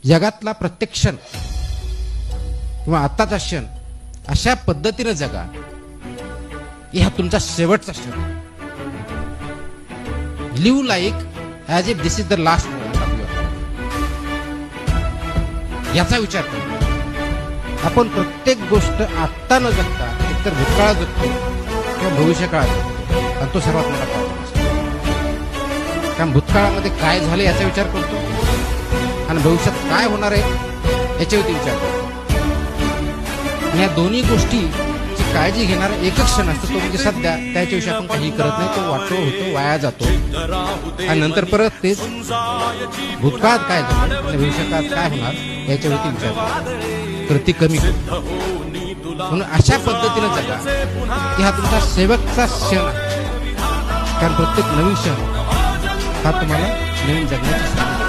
जगातला प्रत्येक क्षण किंवा आत्ताचा क्षण अशा पद्धतीने जगा की हा तुमचा शेवटचा क्षण. Live like as if this is the last moment of your life. याचा विचार करू. आपण प्रत्येक गोष्ट आत्ता न जगता एकतर भूतकाळात जगतो किंवा भविष्यकाळात जगतो, आणि तो सर्वात मोठा प्रॉब्लेम असतो. कारण भूतकाळामध्ये काय झाले याचा विचार करतो आणि भविष्यात काय होणार आहे याच्यावरती विचार करतो. आणि या दोन्ही गोष्टीची काळजी घेणारा एकच क्षण असतो, तो म्हणजे सध्या. त्याच्याविषयी आपण काही करत नाही, तो वाटतो होतो, वाया जातो, आणि नंतर परत तेच भूतकाळात काय झालं आणि भविष्यकाळात काय होणार याच्यावरती विचार करतो, कृती कमी करतो. म्हणून अशा पद्धतीने जगा की हा तुमचा शेवटचा क्षण आहे. कारण प्रत्येक नवीन क्षण हा तुम्हाला नवीन जगण्याची संधी